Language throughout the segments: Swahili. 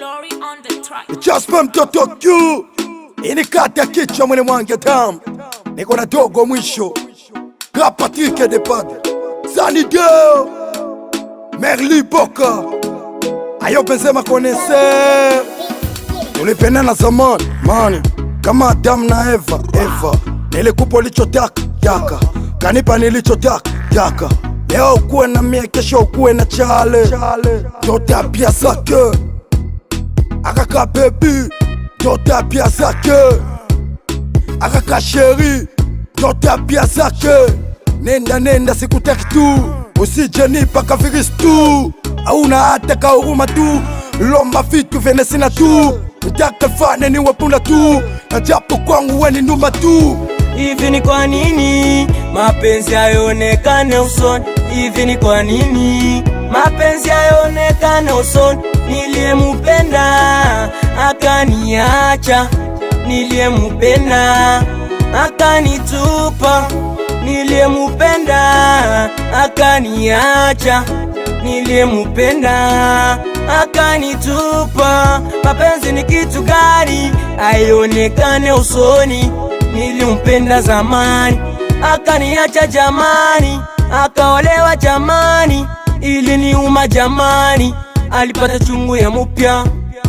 Glory on the track. Jasper mtoto Q inikata kichwa mwene mwange damu. Niko na dogo mwisho Patrick de Padre Sanideo Merli Boka Ayo Benzema connaisseur. Tulipendana zamani mani kama Adam na Eva. Nilikupa ulichotaka yaka, kanipa nilichotaka yaka. Leo ukuwe na mie, kesho ukuwe na chale. Yote apia zake akaka baby, yote apia zake akaka sheri, yote apia zake. Nenda sikutaki tu, usije nipa kavirisi tu. Hauna hata kahuruma tu, lomba vitu vene sina tu. Nitaka fane niwe puna tu, na japo kwangu weni numa tu. Hivi ni kwa nini mapenzi hayonekane usoni? Hivi ni kwa nini mapenzi hayonekane usoni? Niliyemupenda akaniacha, niliyemupenda akanitupa, niliyemupenda akaniacha, niliyemupenda akanitupa. Mapenzi ni kitu gani hayonekane usoni? Nilimpenda zamani akaniacha jamani, akaolewa jamani, iliniuma jamani. Alipata chungu ya mupya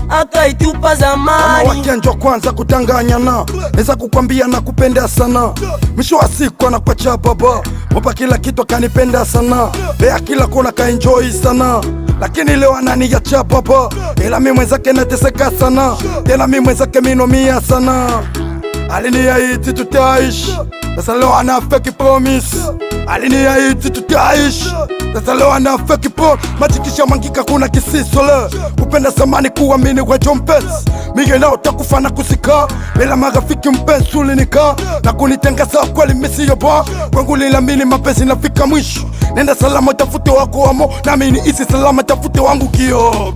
akaitupa zamani. Wakenjwa kwanza kutanganyana, neza kukwambia na kupenda sana. Mwisho wa siku anakuacha baba, mwapa kila kitu akanipenda sana. Bea kila kona kaenjoy sana, lakini leo ananiacha baba. Ila mimi mwenzake nateseka sana, tena mimi mwenzake minomia sana. Aliniahidi tutaishi, sasa leo ana fake promise. Aliniahidi tutaishi, sasa leo ana fake promise. Matikisha mangika kuna kisiso le kupenda zamani kuamini kwa jompes. Mige nao takufana kusika, bila marafiki mpenzi ulinika na kunitenga sawa kweli misi yoba. Kwangu nilamini mapenzi nafika mwisho. Nenda salama tafute wako wamo, na mini isi salama tafute wangu kio.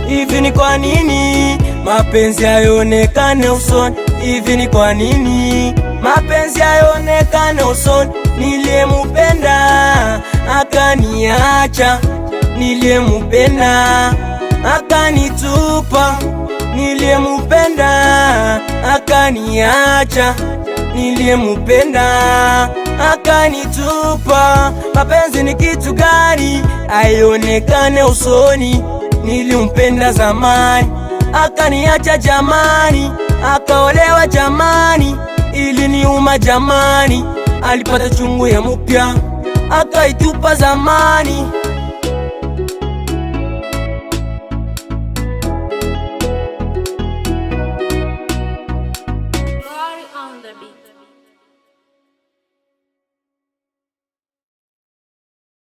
Hivi ni kwa nini mapenzi hayonekane usoni? Hivi ni kwa nini mapenzi hayonekane usoni? Niliyemupenda akaniacha, niliyemupenda akanitupa, niliyemupenda akaniacha, niliyemupenda akanitupa. Mapenzi ni kitu gani hayonekane usoni? Nilimpenda zamani akaniacha jamani, akaolewa jamani, iliniuma jamani. Alipata chungu ya mupya akaitupa zamani. Glory on the beat.